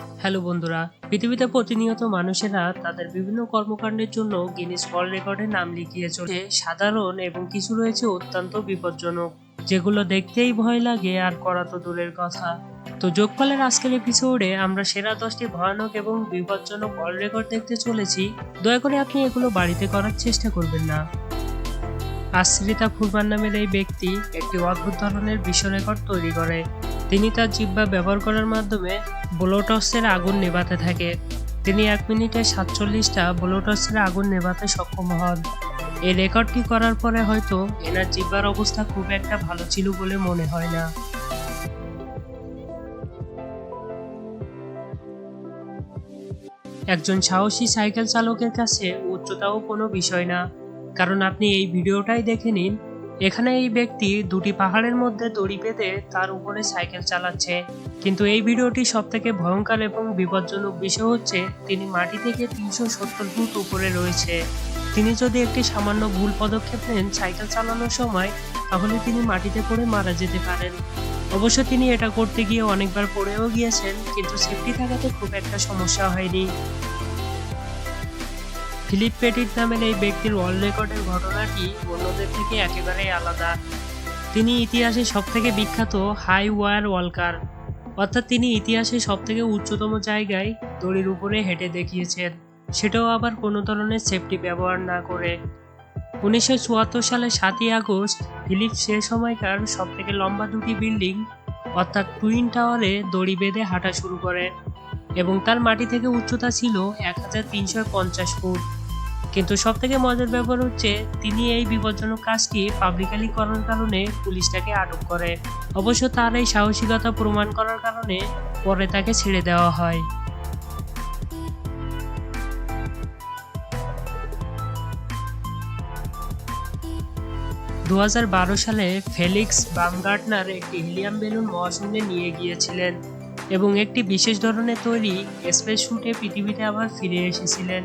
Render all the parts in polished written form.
Hello বন্ধুরা, পৃথিবীতে প্রতিনিয়ত মানুষেরা তাদের বিভিন্ন কর্মকাণ্ডের জন্য গিনেস ওয়ার্ল্ড রেকর্ডে নাম লিখিয়ে চলেছে। সাধারণ এবং কিছু রয়েছে অত্যন্ত বিপজ্জনক, যেগুলো দেখতেই ভয় লাগে আর করা তো দূরের কথা। তো যোগফলের আজকের এপিসোডে আমরা সেরা 10টি ভয়ানক এবং বিপজ্জনক ওয়ার্ল্ড রেকর্ড দেখতে চলেছি। দয়া করে আপনি এগুলো বাড়িতে করার চেষ্টা করবেন না। আশ্রিতা ফুরমান নামের এই ব্যক্তি একটি অদ্ভুত ধরনের বিশ্ব রেকর্ড তৈরি করে। তিনি তার জিহ্বা ব্যবহার করার মাধ্যমে ব্লোটসের আগুন নেভাতে থাকে। তিনি 1 মিনিটে 47টা ব্লোটসের আগুন নেভাতে সক্ষম হন। এই রেকর্ডটি করার পরে হয়তো এনার জিহ্বার অবস্থা খুব একটা ভালো ছিল বলে মনে হয় না। একজন সাহসী সাইকেল চালকের কাছে উচ্চতাও কোনো বিষয় না, কারণ আপনি এই ভিডিওটাই দেখে নিন। এখানে এই ব্যক্তি দুটি পাহাড়ের মধ্যে দড়ি বেঁধে তার উপরে সাইকেল চালাচ্ছে। কিন্তু এই ভিডিওটি সবথেকে ভয়ঙ্কর এবং বিপজ্জনক বিষয় হচ্ছে তিনি মাটি থেকে 370 ফুট উপরে রয়েছে। তিনি যদি একটি সামান্য ভুল পদক্ষেপ নেন সাইকেল চালানোর সময়, তাহলে তিনি মাটিতে পড়ে মারা যেতে পারেন। অবশ্য তিনি এটা করতে গিয়ে অনেকবার পড়েও গিয়েছেন, কিন্তু সেফটি থাকাতে খুব একটা সমস্যা হয়নি। ফিলিপ পেটিট নামের এই ব্যক্তির ওয়ার্ল্ড রেকর্ডের ঘটনাটি অন্যদের থেকে একেবারেই আলাদা। তিনি ইতিহাসে সবথেকে বিখ্যাত হাই ওয়ার ওয়াল্কার, অর্থাৎ তিনি ইতিহাসে সবথেকে উচ্চতম জায়গায় দড়ির উপরে হেঁটে দেখিয়েছেন, সেটাও আবার কোনো ধরনের সেফটি ব্যবহার না করে। 1974 সালে 7ই আগস্ট ফিলিপ সে সময়কার সবথেকে লম্বা দুটি বিল্ডিং অর্থাৎ টুইন টাওয়ারে দড়ি বেঁধে হাঁটা শুরু করে এবং তার মাটি থেকে উচ্চতা ছিল 1350 ফুট। কিন্তু সবথেকে মজার ব্যাপার হচ্ছে তিনি এই বিপজ্জনক কাজটি পাবলিকালি করার কারণে পুলিশ তাকে আটক করে। অবশ্য তার এই সাহসিকতা প্রমাণ করার কারণে পরে তাকে ছেড়ে দেওয়া হয়। 2012 সালে ফেলিক্স বামগার্টনার একটি হিলিয়াম বেলুন মহাশূন্যে নিয়ে গিয়েছিলেন এবং একটি বিশেষ ধরনের তৈরি স্পেস শুটে পৃথিবীতে আবার ফিরে এসেছিলেন।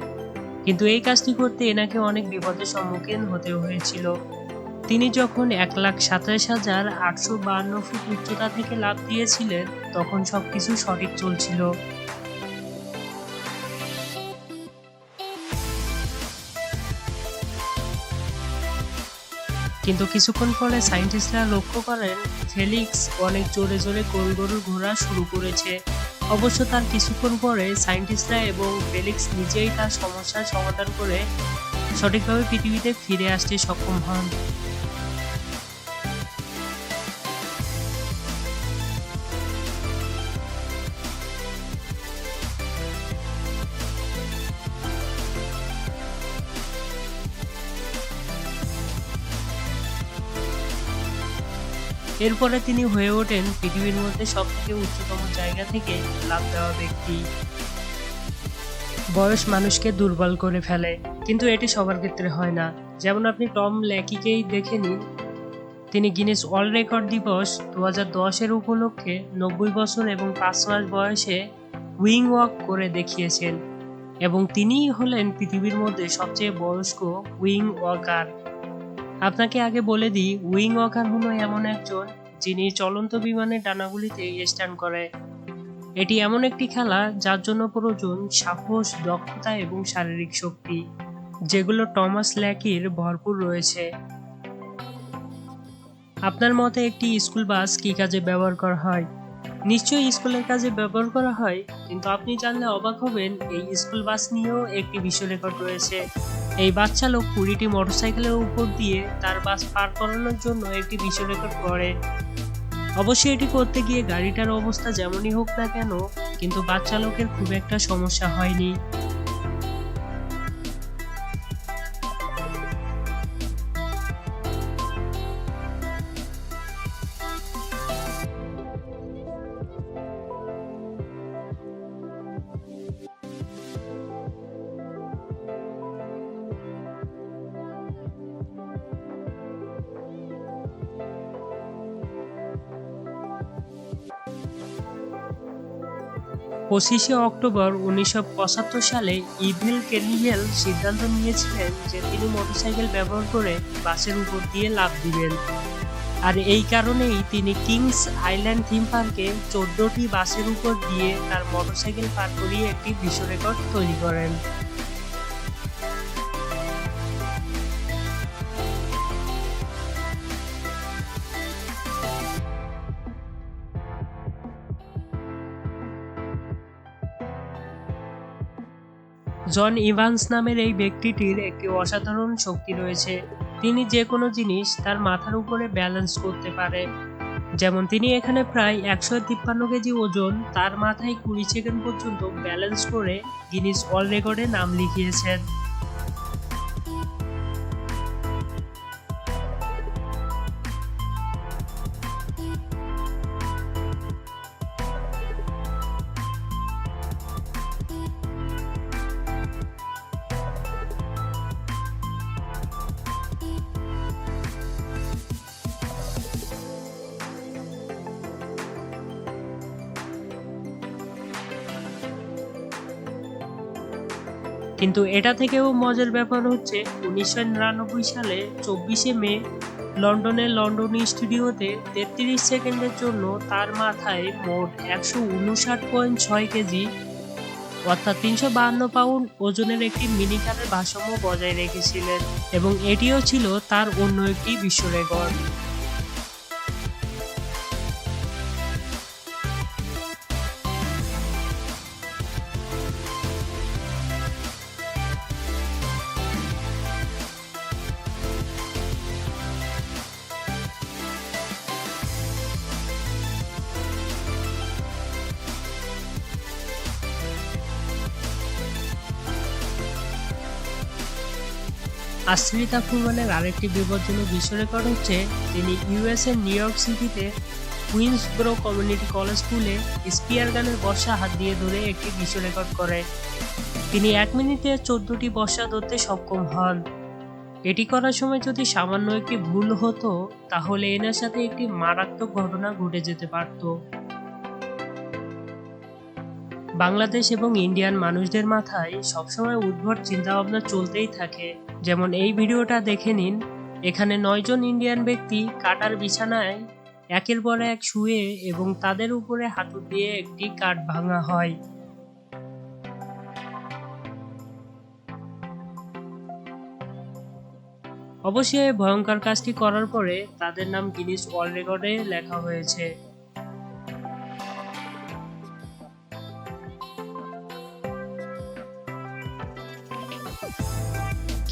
কিন্তু এই কাজটি করতে এনাকে অনেক বিপদের সম্মুখীন হতে হয়েছিল। তিনি যখন 1,27,852 ফুট উচ্চতা থেকে লাফ দিয়েছিলেন, তখন সবকিছু সঠিক চলছিল। কিন্তু কিছুক্ষণ পরে সায়েন্টিস্টরা লক্ষ্য করেন ফেলিক্স অনেক জোরে জোরে গোল গোল ঘোরা শুরু করেছে। অবশ্য তার কিছুক্ষণ পরে সায়েন্টিস্টরা এবং ফেলিক্স নিজেই তার সমস্যার সমাধান করে সঠিকভাবে পৃথিবীতে ফিরে আসতে সক্ষম হন। এরপরে তিনি হয়ে ওঠেন পৃথিবীর মধ্যে সবথেকে উচ্চতম জায়গা থেকে লাফ দেওয়া ব্যক্তি। বয়স মানুষকে দুর্বল করে ফেলে, কিন্তু এটি সবার ক্ষেত্রে হয় না। যেমন আপনি টম ল্যাকিকেই দেখে নিন। তিনি গিনেস ওয়ার্ল্ড রেকর্ড দিবস 2010 উপলক্ষে 90 বছর এবং 5 মাস বয়সে উইং ওয়াক করে দেখিয়েছেন এবং তিনিই হলেন পৃথিবীর মধ্যে সবচেয়ে বয়স্ক উইং ওয়াকার। আপনাকে আগে বলে দিই, উইং ওয়াকার হলো এমন একজন যিনি চলন্ত বিমানের ডানাগুলিতে স্ট্যান্ড করে। এটি এমন একটি খেলা যার জন্য প্রয়োজন সাহস, দক্ষতা এবং শারীরিক শক্তি, যেগুলো টমাস ল্যাকির ভরপুর রয়েছে। আপনার মতে একটি স্কুল বাস কি কাজে ব্যবহার করা হয়? নিশ্চয়ই স্কুলের কাজে ব্যবহার করা হয়, কিন্তু আপনি জানলে অবাক হবেন এই স্কুল বাস নিয়েও একটি বিশ্ব রেকর্ড রয়েছে। এই বাচ্চা লোক 20টি মোটরসাইকেলের উপর দিয়ে তার বাস পার করানোর জন্য একটি বিশ্ব রেকর্ড করে। অবশ্যই এটি করতে গিয়ে গাড়িটার অবস্থা যেমনই হোক না কেন, কিন্তু বাচ্চা লোকের খুব একটা সমস্যা হয়নি। পঁচিশে অক্টোবর 1975 সালে ইভিল কেনিভেল সিদ্ধান্ত নিয়েছিলেন যে তিনি মোটরসাইকেল ব্যবহার করে বাসের উপর দিয়ে লাফ দিবেন। আর এই কারণেই তিনি কিংস আইল্যান্ড থিম পার্কে 14টি বাসের উপর দিয়ে তার মোটরসাইকেল পার করিয়ে একটি বিশ্ব রেকর্ড তৈরি করেন। জন ইভান্স নামের এই ব্যক্তিটির একটি অসাধারণ শক্তি রয়েছে। তিনি যে কোনো জিনিস তার মাথার উপরে ব্যালেন্স করতে পারে। যেমন তিনি এখানে প্রায় 153 কেজি ওজন তার মাথায় 20 সেকেন্ড পর্যন্ত ব্যালেন্স করে গিনিস ওয়ার্ল্ড রেকর্ডে নাম লিখিয়েছেন। কিন্তু এটা থেকেও মজার ব্যাপার হচ্ছে 1999 সালে 24শে মে লন্ডনের লন্ডন স্টুডিওতে 33 সেকেন্ডের জন্য তার মাথায় মোট 159.6 কেজি অর্থাৎ 352 পাউন্ড ওজনের একটি মিনি কারের ভারসাম্য বজায় রেখেছিলেন এবং এটিও ছিল তার অন্য একটি বিশ্ব রেকর্ড। আশ্রিতা ফুরমানের আরেকটি বিপজ্জনক বিশ্ব রেকর্ড হচ্ছে তিনি ইউএসএ নিউ ইয়র্ক সিটিতে কুইন্সব্রো কমিউনিটি কলেজ স্কুলে স্পিয়ার গানের বর্ষা হাত দিয়ে ধরে একটি বিশ্ব রেকর্ড করে। তিনি 1 মিনিটে 14টি বর্ষা ধরতে সক্ষম হন। এটি করার সময় যদি সামান্য একটি ভুল হতো তাহলে এনার সাথে একটি মারাত্মক ঘটনা ঘটে যেতে পারত। বাংলাদেশ এবং ইন্ডিয়ান মানুষদের মাথায় সবসময় উদ্ভট চিন্তাভাবনা চলতেই থাকে। যেমন এই ভিডিওটা দেখে নিন, এখানে 9 জন ইন্ডিয়ান ব্যক্তি কাটার বিছানায় একের পর এক শুয়ে এবং তাদের উপরে হাঁটু দিয়ে একটি কাঠ ভাঙা হয়। অবশ্যই এই ভয়ঙ্কর কাজটি করার পরে তাদের নাম গিনিস ওয়ার্ল্ড রেকর্ডে লেখা হয়েছে।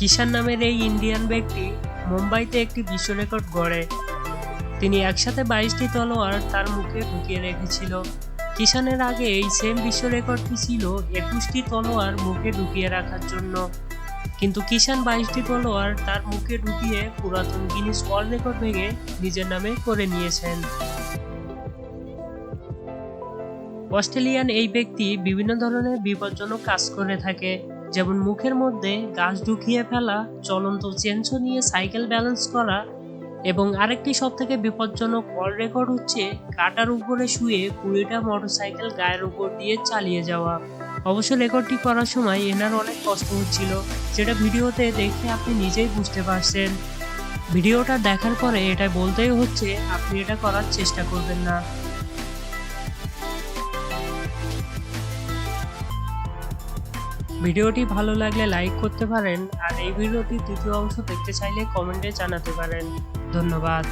কিষান নামের এই ইন্ডিয়ান ব্যক্তি মুম্বাইতে একটি বিশ্ব রেকর্ড গড়ে। তিনি একসাথে 22টি তলোয়ার তার মুখে ঢুকিয়ে রেখেছিল। কিষানের আগে এই সেম বিশ্ব রেকর্ডটি ছিল 21টি তলোয়ার মুখে ঢুকিয়ে রাখার জন্য, কিন্তু কিষান 22টি তলোয়ার তার মুখে ঢুকিয়ে পুরাতন গিনিস ওয়ার্ল্ড রেকর্ড ভেঙে নিজের নামে করে নিয়েছেন। অস্ট্রেলিয়ান এই ব্যক্তি বিভিন্ন ধরনের বিপজ্জনক কাজ করে থাকে, যেমন মুখের মধ্যে গাছ ঢুকিয়ে ফেলা, চলন্ত চেনসো নিয়ে সাইকেল ব্যালেন্স করা এবং আরেকটি সবথেকে বিপজ্জনক ওয়ার্ল্ড রেকর্ড হচ্ছে কাটার উপরে শুয়ে 20টা মোটরসাইকেল গায়ের উপর দিয়ে চালিয়ে যাওয়া। অবশ্য রেকর্ডটি করার সময় এনার অনেক কষ্ট হচ্ছিল, যেটা ভিডিওতে দেখে আপনি নিজেই বুঝতে পারছেন। ভিডিওটা দেখার পরে এটা বলতেই হচ্ছে আপনি এটা করার চেষ্টা করবেন না। ভিডিওটি ভালো লাগলে লাইক করতে পারেন, আর এই ভিডিওটির দ্বিতীয় অংশ দেখতে চাইলে কমেন্টে জানাতে পারেন। ধন্যবাদ।